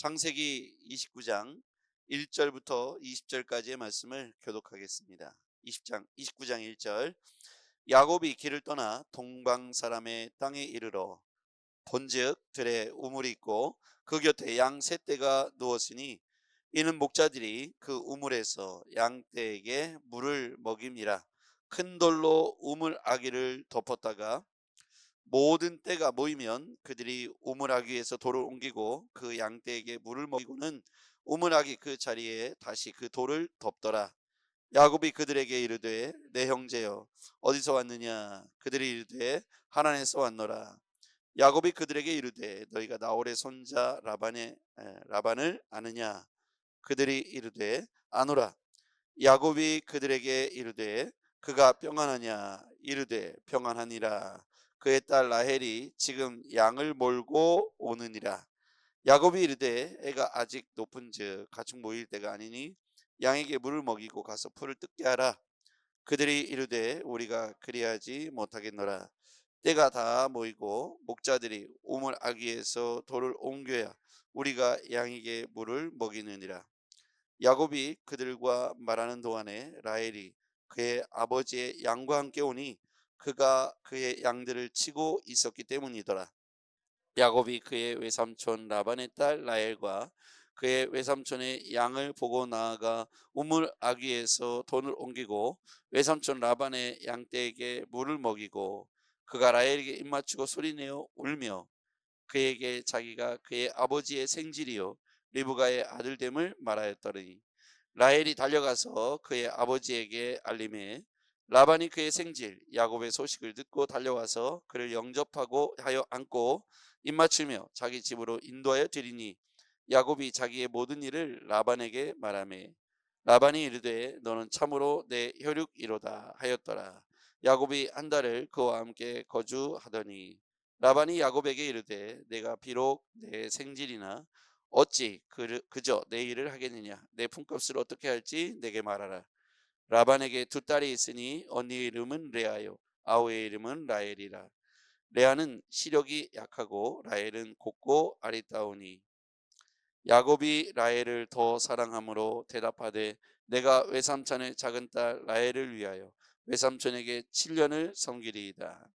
창세기 29장 1절부터 20절까지의 말씀을 교독하겠습니다. 29장 1절. 야곱이 길을 떠나 동방 사람의 땅에 이르러 본즉 들에 우물이 있고 그 곁에 양 셋 떼가 누웠으니 이는 목자들이 그 우물에서 양 떼에게 물을 먹임이라. 큰 돌로 우물 아기를 덮었다가 모든 떼가 모이면 그들이 우물아기에서 돌을 옮기고 그 양떼에게 물을 먹이고는 우물아기 그 자리에 다시 그 돌을 덮더라. 야곱이 그들에게 이르되 내 형제여 어디서 왔느냐. 그들이 이르되 하란에서 왔노라. 야곱이 그들에게 이르되 너희가 나홀의 손자 라반을 아느냐. 그들이 이르되 아노라. 야곱이 그들에게 이르되 그가 평안하냐. 이르되 평안하니라. 그의 딸 라헬이 지금 양을 몰고 오느니라. 야곱이 이르되 애가 아직 높은즉 가축 모일 때가 아니니 양에게 물을 먹이고 가서 풀을 뜯게 하라. 그들이 이르되 우리가 그리하지 못하겠노라. 때가 다 모이고 목자들이 우물 아기에서 돌을 옮겨야 우리가 양에게 물을 먹이느니라. 야곱이 그들과 말하는 동안에 라헬이 그의 아버지의 양과 함께 오니 그가 그의 양들을 치고 있었기 때문이더라. 야곱이 그의 외삼촌 라반의 딸 라헬과 그의 외삼촌의 양을 보고 나아가 우물 아귀에서 돈을 옮기고 외삼촌 라반의 양떼에게 물을 먹이고 그가 라헬에게 입맞추고 소리내어 울며 그에게 자기가 그의 아버지의 생질이요 리브가의 아들됨을 말하였더니 라헬이 달려가서 그의 아버지에게 알림해 라반이 그의 생질 야곱의 소식을 듣고 달려와서 그를 영접하고 하여 안고 입맞추며 자기 집으로 인도하여 드리니 야곱이 자기의 모든 일을 라반에게 말하매 라반이 이르되 너는 참으로 내 혈육이로다 하였더라. 야곱이 한 달을 그와 함께 거주하더니 라반이 야곱에게 이르되 내가 비록 내 생질이나 어찌 그저 내 일을 하겠느냐. 내 품값을 어떻게 할지 내게 말하라. 라반에게 두 딸이 있으니 언니의 이름은 레아요 아우의 이름은 라헬이라. 레아는 시력이 약하고 라헬은 곱고 아리따우니 야곱이 라헬을 더 사랑함으로 대답하되 내가 외삼촌의 작은 딸 라헬을 위하여 외삼촌에게 7년을 섬기리이다.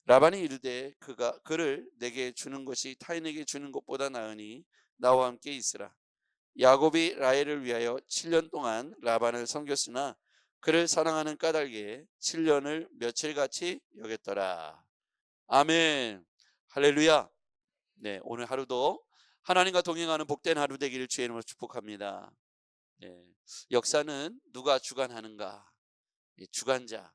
라반이 이르되 그가 그를 내게 주는 것이 타인에게 주는 것보다 나으니 나와 함께 있으라. 야곱이 라헬을 위하여 7년 동안 라반을 섬겼으나 그를 사랑하는 까닭에 7년을 며칠같이 여겼더라. 아멘. 할렐루야. 네, 오늘 하루도 하나님과 동행하는 복된 하루 되기를 주의 이름으로 축복합니다. 네, 역사는 누가 주관하는가? 주관자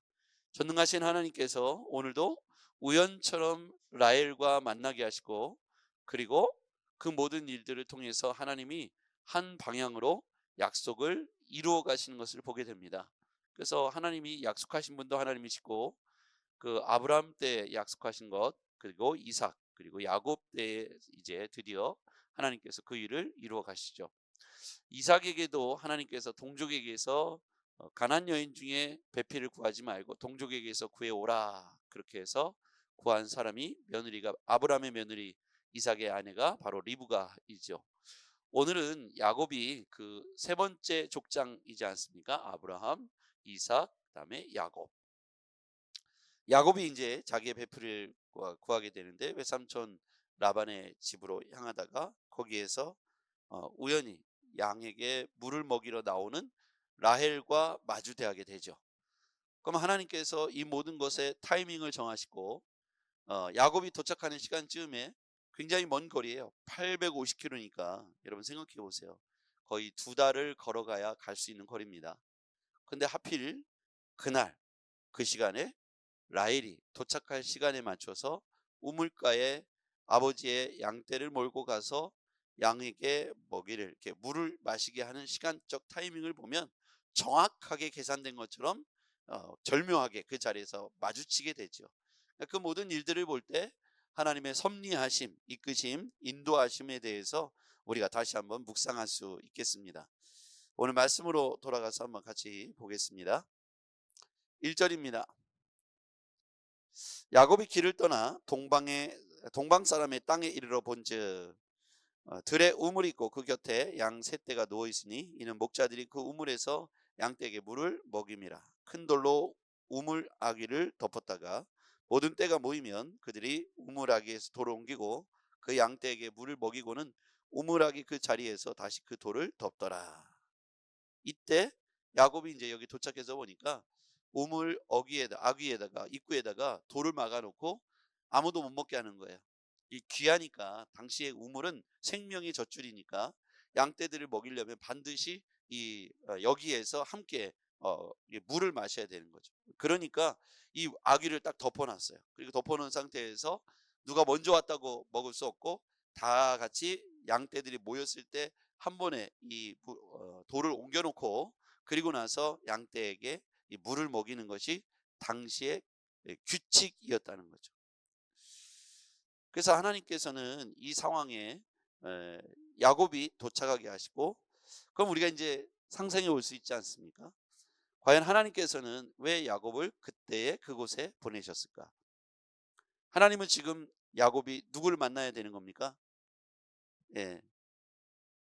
전능하신 하나님께서 오늘도 우연처럼 라헬과 만나게 하시고 그리고 그 모든 일들을 통해서 하나님이 한 방향으로 약속을 이루어 가시는 것을 보게 됩니다. 그래서 하나님이 약속하신 분도 하나님이시고 그 아브라함 때 약속하신 것 그리고 이삭 그리고 야곱 때 이제 드디어 하나님께서 그 일을 이루어 가시죠. 이삭에게도 하나님께서 동족에게서 가난 여인 중에 배필을 구하지 말고 동족에게서 구해 오라 그렇게 해서 구한 사람이 며느리가 아브라함의 며느리 이삭의 아내가 바로 리브가이죠. 오늘은 야곱이 그 세 번째 족장이지 않습니까? 아브라함, 이삭, 그다음에 야곱. 야곱이 이제 자기의 배필을 구하게 되는데 외삼촌 라반의 집으로 향하다가 거기에서 우연히 양에게 물을 먹이러 나오는 라헬과 마주대하게 되죠. 그럼 하나님께서 이 모든 것에 타이밍을 정하시고 야곱이 도착하는 시간쯤에 굉장히 먼 거리예요. 850km니까 여러분 생각해 보세요. 거의 두 달을 걸어가야 갈 수 있는 거리입니다. 근데 하필 그날 그 시간에 라헬이 도착할 시간에 맞춰서 우물가에 아버지의 양떼를 몰고 가서 양에게 먹이를 이렇게 물을 마시게 하는 시간적 타이밍을 보면 정확하게 계산된 것처럼 절묘하게 그 자리에서 마주치게 되죠. 그 모든 일들을 볼 때 하나님의 섭리하심, 이끄심, 인도하심에 대해서 우리가 다시 한번 묵상할 수 있겠습니다. 오늘 말씀으로 돌아가서 한번 같이 보겠습니다. 1절입니다. 야곱이 길을 떠나 동방 사람의 땅에 이르러 본즉 들에 우물이 있고 그 곁에 양 세 떼가 누워 있으니 이는 목자들이 그 우물에서 양떼에게 물을 먹임이라. 큰 돌로 우물 아귀를 덮었다가 모든 떼가 모이면 그들이 우물 아귀에서 돌을 옮기고 그 양떼에게 물을 먹이고는 우물 아귀 그 자리에서 다시 그 돌을 덮더라. 이때 야곱이 이제 여기 도착해서 보니까 우물 아귀에다가 입구에다가 돌을 막아놓고 아무도 못 먹게 하는 거예요. 이 귀하니까, 당시에 우물은 생명의 젖줄이니까 양떼들을 먹이려면 반드시 여기에서 함께 이 물을 마셔야 되는 거죠. 그러니까 이 아귀를 딱 덮어놨어요. 그리고 덮어놓은 상태에서 누가 먼저 왔다고 먹을 수 없고, 다 같이 양떼들이 모였을 때 한 번에 돌을 옮겨놓고, 그리고 나서 양떼에게 이 물을 먹이는 것이 당시의 규칙이었다는 거죠. 그래서 하나님께서는 이 상황에 야곱이 도착하게 하시고, 그럼 우리가 이제 상상해 올 수 있지 않습니까? 과연 하나님께서는 왜 야곱을 그때의 그곳에 보내셨을까? 하나님은 지금 야곱이 누구를 만나야 되는 겁니까? 예,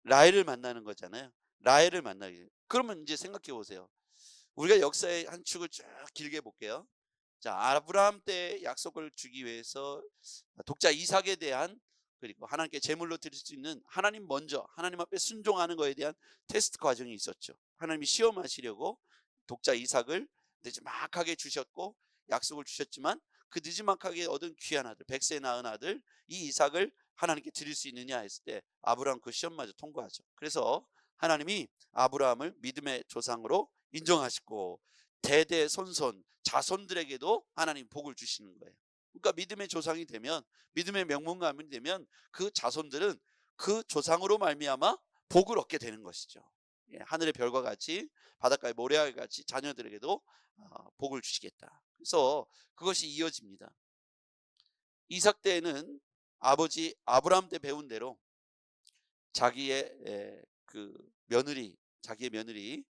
라헬을 만나는 거잖아요. 라헬을 만나게. 그러면 이제 생각해 보세요. 우리가 역사의 한 축을 쭉 길게 볼게요. 자, 아브라함 때 약속을 주기 위해서 독자 이삭에 대한, 그리고 하나님께 제물로 드릴 수 있는, 하나님 먼저 하나님 앞에 순종하는 것에 대한 테스트 과정이 있었죠. 하나님이 시험하시려고 독자 이삭을 느지막하게 주셨고 약속을 주셨지만, 그 느지막하게 얻은 귀한 아들, 100세 낳은 아들 이 이삭을 하나님께 드릴 수 있느냐 했을 때 아브라함 그 시험마저 통과하죠. 그래서 하나님이 아브라함을 믿음의 조상으로 인정하시고 대대손손 자손들에게도 하나님 복을 주시는 거예요. 그러니까 믿음의 조상이 되면, 믿음의 명문가문이 되면 그 자손들은 그 조상으로 말미암아 복을 얻게 되는 것이죠. 예, 하늘의 별과 같이 바닷가의 모래알 같이 자녀들에게도 복을 주시겠다. 그래서 그것이 이어집니다. 이삭 때에는 아버지 아브라함 때 배운 대로 자기의 자기의 며느리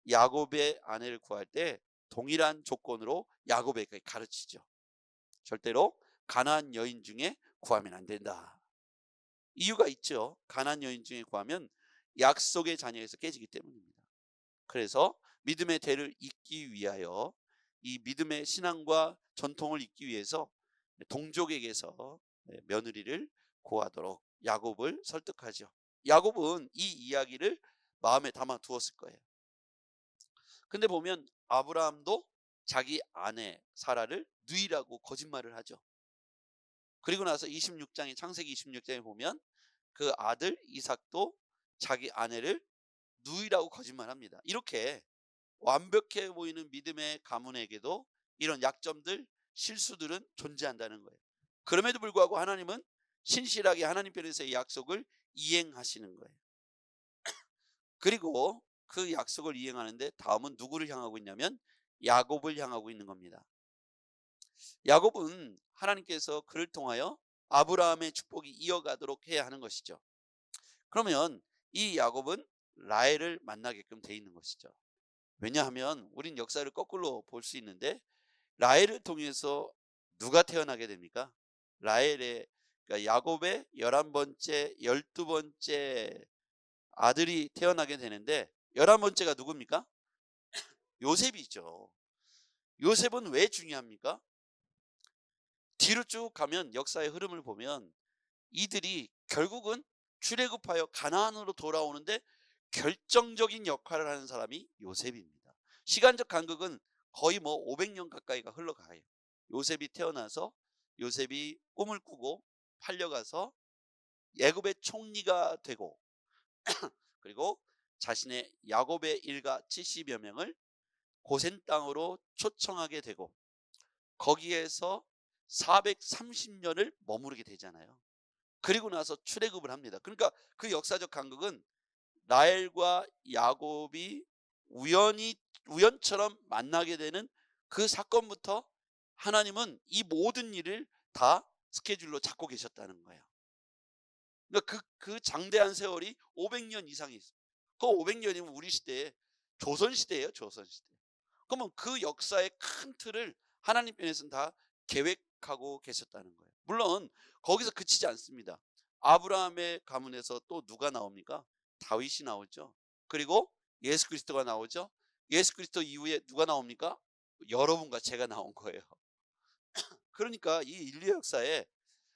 야곱의 아내를 구할 때 동일한 조건으로 야곱에게 가르치죠. 절대로 가나안 여인 중에 구하면 안 된다. 이유가 있죠. 가나안 여인 중에 구하면 약속의 자녀에서 깨지기 때문입니다. 그래서 믿음의 대를 잇기 위하여, 이 믿음의 신앙과 전통을 잇기 위해서 동족에게서 며느리를 구하도록 야곱을 설득하죠. 야곱은 이 이야기를 마음에 담아 두었을 거예요. 근데 보면 아브라함도 자기 아내 사라를 누이라고 거짓말을 하죠. 그리고 나서 창세기 26장에 보면 그 아들 이삭도 자기 아내를 누이라고 거짓말합니다. 이렇게 완벽해 보이는 믿음의 가문에게도 이런 약점들, 실수들은 존재한다는 거예요. 그럼에도 불구하고 하나님은 신실하게 하나님 편에서의 약속을 이행하시는 거예요. 그리고 그 약속을 이행하는데 다음은 누구를 향하고 있냐면 야곱을 향하고 있는 겁니다. 야곱은 하나님께서 그를 통하여 아브라함의 축복이 이어가도록 해야 하는 것이죠. 그러면 이 야곱은 라헬을 만나게끔 돼 있는 것이죠. 왜냐하면 우린 역사를 거꾸로 볼 수 있는데, 라헬을 통해서 누가 태어나게 됩니까? 그러니까 야곱의 11번째, 12번째 아들이 태어나게 되는데, 11번째가 누굽니까? 요셉이죠. 요셉은 왜 중요합니까? 뒤로 쭉 가면 역사의 흐름을 보면 이들이 결국은 출애굽하여 가나안으로 돌아오는데 결정적인 역할을 하는 사람이 요셉입니다. 시간적 간극은 거의 500년 가까이가 흘러가요. 요셉이 태어나서 요셉이 꿈을 꾸고 팔려가서 애굽의 총리가 되고 그리고 자신의 야곱의 일가 70여 명을 고센 땅으로 초청하게 되고 거기에서 430년을 머무르게 되잖아요. 그리고 나서 출애굽을 합니다. 그러니까 그 역사적 간극은 라헬과 야곱이 우연처럼 만나게 되는 그 사건부터 하나님은 이 모든 일을 다 스케줄로 잡고 계셨다는 거예요. 그러니까 그 장대한 세월이 500년 이상이 있어요. 그 500년이면 우리 시대에 조선시대예요. 조선시대. 그러면 그 역사의 큰 틀을 하나님 편에서는 다 계획하고 계셨다는 거예요. 물론 거기서 그치지 않습니다. 아브라함의 가문에서 또 누가 나옵니까? 다윗이 나오죠. 그리고 예수 그리스도가 나오죠. 예수 그리스도 이후에 누가 나옵니까? 여러분과 제가 나온 거예요. 그러니까 이 인류 역사에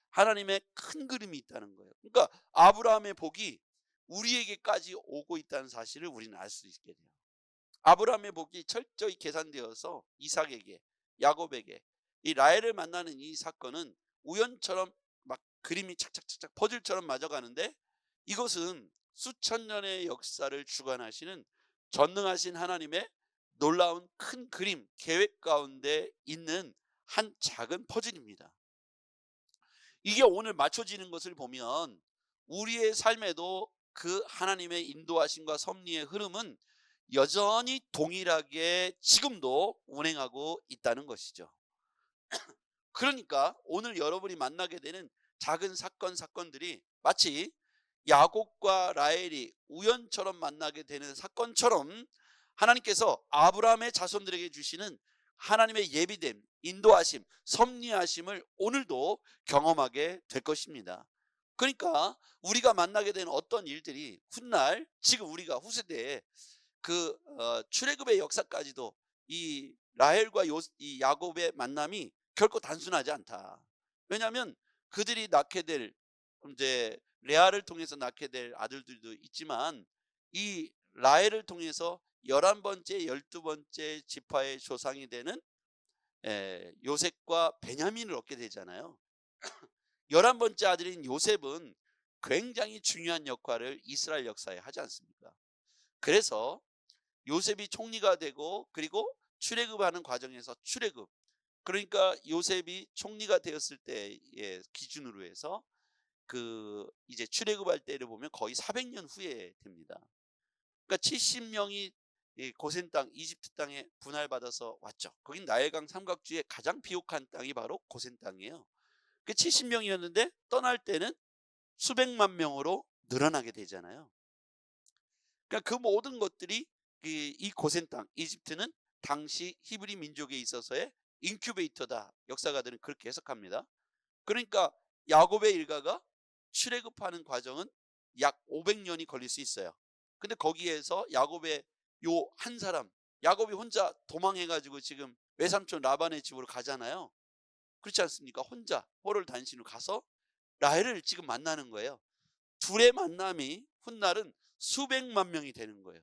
하나님의 큰 그림이 있다는 거예요. 그러니까 아브라함의 복이 우리에게까지 오고 있다는 사실을 우리는 알 수 있게 돼요. 아브라함의 복이 철저히 계산되어서 이삭에게, 야곱에게, 이 라헬을 만나는 이 사건은 우연처럼 막 그림이 착착착착 퍼즐처럼 맞아가는데, 이것은 수천 년의 역사를 주관하시는 전능하신 하나님의 놀라운 큰 그림, 계획 가운데 있는 한 작은 퍼즐입니다. 이게 오늘 맞춰지는 것을 보면 우리의 삶에도 그 하나님의 인도하심과 섭리의 흐름은 여전히 동일하게 지금도 운행하고 있다는 것이죠. 그러니까 오늘 여러분이 만나게 되는 작은 사건들이 마치 야곱과 라헬이 우연처럼 만나게 되는 사건처럼 하나님께서 아브라함의 자손들에게 주시는 하나님의 예비됨, 인도하심, 섭리하심을 오늘도 경험하게 될 것입니다. 그러니까 우리가 만나게 되는 어떤 일들이 훗날 지금 우리가 후세대에 그 출애굽의 역사까지도 이 라헬과 이 야곱의 만남이 결코 단순하지 않다. 왜냐하면 그들이 낳게 될, 이제 레아를 통해서 낳게 될 아들들도 있지만 이 라헬을 통해서 11번째 12번째 지파의 조상이 되는 요셉과 베냐민을 얻게 되잖아요. 11번째 아들인 요셉은 굉장히 중요한 역할을 이스라엘 역사에 하지 않습니까? 그래서 요셉이 총리가 되고, 그리고 출애굽하는 과정에서 출애굽, 그러니까 요셉이 총리가 되었을 때의 기준으로 해서 그 이제 출애굽할 때를 보면 거의 400년 후에 됩니다. 그러니까 70명이 고센 땅 이집트 땅에 분할받아서 왔죠. 거긴 나일강 삼각주의 가장 비옥한 땅이 바로 고센 땅이에요. 그 70명이었는데 떠날 때는 수백만 명으로 늘어나게 되잖아요. 그러니까 그 모든 것들이 이 고센 땅 이집트는 당시 히브리 민족에 있어서의 인큐베이터다. 역사가들은 그렇게 해석합니다. 그러니까 야곱의 일가가 출애굽하는 과정은 약 500년이 걸릴 수 있어요. 근데 거기에서 야곱의 요 한 사람, 야곱이 혼자 도망해가지고 지금 외삼촌 라반의 집으로 가잖아요. 그렇지 않습니까? 혼자 포를 단신으로 가서 라헬을 지금 만나는 거예요. 둘의 만남이 훗날은 수백만 명이 되는 거예요.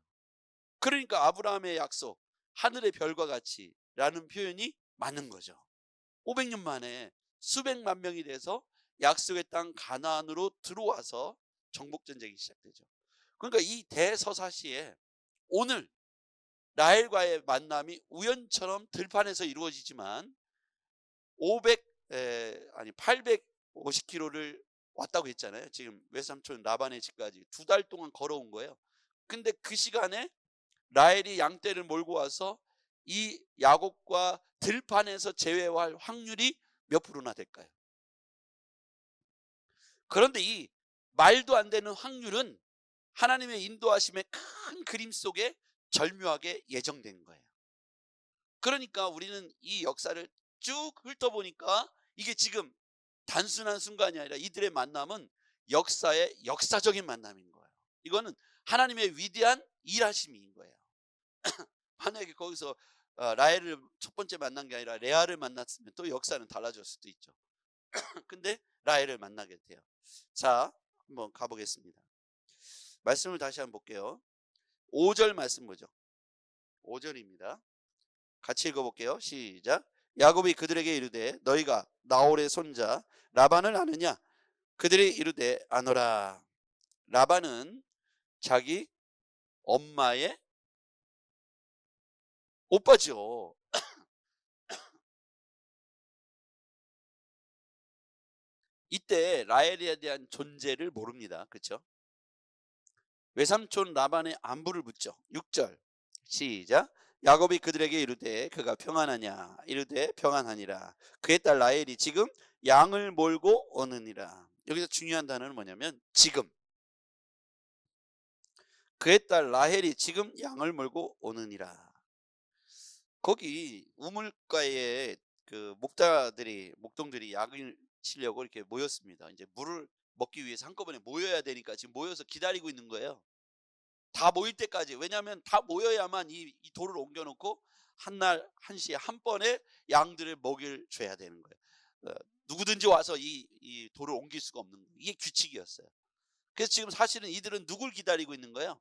그러니까 아브라함의 약속, 하늘의 별과 같이 라는 표현이 맞는 거죠. 500년 만에 수백만 명이 돼서 약속의 땅 가나안으로 들어와서 정복전쟁이 시작되죠. 그러니까 이 대서사시에 오늘 라헬과의 만남이 우연처럼 들판에서 이루어지지만 850km를 왔다고 했잖아요. 지금 외삼촌 라반의 집까지 2달 동안 걸어온 거예요. 근데 그 시간에 라헬이 양떼를 몰고 와서 이 야곱과 들판에서 재회할 확률이 몇 프로나 될까요? 그런데 이 말도 안 되는 확률은 하나님의 인도하심의 큰 그림 속에 절묘하게 예정된 거예요. 그러니까 우리는 이 역사를 쭉 훑어보니까 이게 지금 단순한 순간이 아니라 이들의 만남은 역사의 역사적인 만남인 거예요. 이거는 하나님의 위대한 일하심인 거예요. 만약에 거기서 라헬을 첫 번째 만난 게 아니라 레아를 만났으면 또 역사는 달라졌을 수도 있죠. 근데 라헬을 만나게 돼요. 자, 한번 가보겠습니다. 말씀을 다시 한번 볼게요. 5절 말씀 보죠. 5절입니다. 같이 읽어볼게요. 시작. 야곱이 그들에게 이르되 너희가 나홀의 손자 라반을 아느냐? 그들이 이르되 아노라. 라반은 자기 엄마의 오빠죠. 이때 라헬에 대한 존재를 모릅니다. 그렇죠? 외삼촌 라반의 안부를 묻죠. 6절 시작. 야곱이 그들에게 이르되 그가 평안하냐? 이르되 평안하니라. 그의 딸 라헬이 지금 양을 몰고 오느니라. 여기서 중요한 단어는 뭐냐면 지금. 그의 딸 라헬이 지금 양을 몰고 오느니라. 거기 우물가에 그 목동들이 양을 치려고 이렇게 모였습니다. 이제 물을 먹기 위해서 한꺼번에 모여야 되니까 지금 모여서 기다리고 있는 거예요. 다 모일 때까지. 왜냐하면 다 모여야만 이 돌을 옮겨놓고 한 날 한시에 한 번에 양들을 먹일 줘야 되는 거예요. 누구든지 와서 이 돌을 옮길 수가 없는 거예요. 이게 규칙이었어요. 그래서 지금 사실은 이들은 누굴 기다리고 있는 거예요?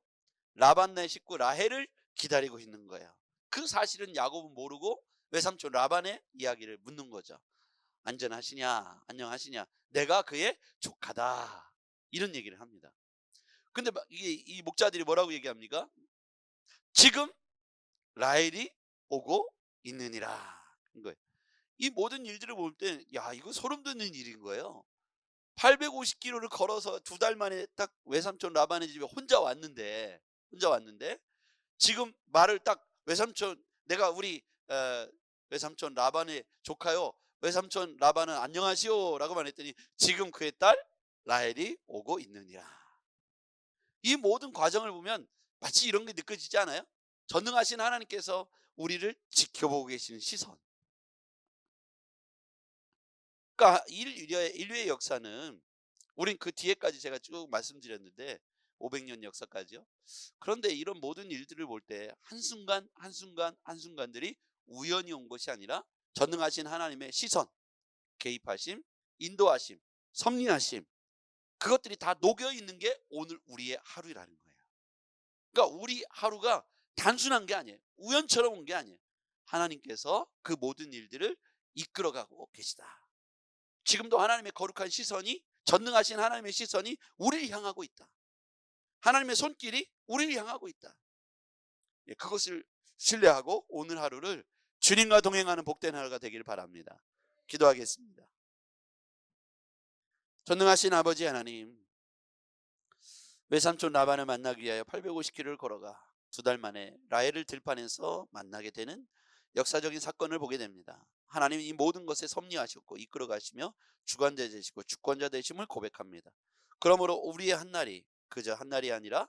라반네 식구 라헬을 기다리고 있는 거예요. 그 사실은 야곱은 모르고 외삼촌 라반의 이야기를 묻는 거죠. 안전하시냐, 안녕하시냐, 내가 그의 조카다, 이런 얘기를 합니다. 근데 이 목자들이 뭐라고 얘기합니까? 지금 라헬이 오고 있느니라. 거예요. 이 모든 일들을 볼 때, 야, 이거 소름 돋는 일인 거예요. 850km를 걸어서 2달 만에 딱 외삼촌 라반의 집에 혼자 왔는데 지금 말을 딱 외삼촌, 내가 우리 외삼촌 라반의 조카요, 외삼촌 라반은 안녕하시오 라고 말했더니 지금 그의 딸 라헬이 오고 있느니라. 이 모든 과정을 보면 마치 이런 게 느껴지지 않아요? 전능하신 하나님께서 우리를 지켜보고 계시는 시선. 그러니까 인류의 역사는, 우린 그 뒤에까지 제가 쭉 말씀드렸는데 500년 역사까지요. 그런데 이런 모든 일들을 볼 때 한순간 한순간 한순간들이 우연히 온 것이 아니라 전능하신 하나님의 시선, 개입하심, 인도하심, 섭리하심, 그것들이 다 녹여 있는 게 오늘 우리의 하루라는 거예요. 그러니까 우리 하루가 단순한 게 아니에요. 우연처럼 온 게 아니에요. 하나님께서 그 모든 일들을 이끌어가고 계시다. 지금도 하나님의 거룩한 시선이, 전능하신 하나님의 시선이 우리를 향하고 있다. 하나님의 손길이 우리를 향하고 있다. 그것을 신뢰하고 오늘 하루를 주님과 동행하는 복된 하루가 되길 바랍니다. 기도하겠습니다. 전능하신 아버지 하나님, 외삼촌 라반을 만나기 위하여 850km를 걸어가 2달 만에 라헬을 들판에서 만나게 되는 역사적인 사건을 보게 됩니다. 하나님, 이 모든 것에 섭리하셨고 이끌어 가시며 주관자 되시고 주권자 되심을 고백합니다. 그러므로 우리의 한날이 그저 한날이 아니라,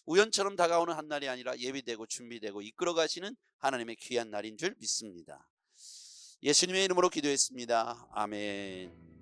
우연처럼 다가오는 한날이 아니라 예비되고 준비되고 이끌어 가시는 하나님의 귀한 날인 줄 믿습니다. 예수님의 이름으로 기도했습니다. 아멘.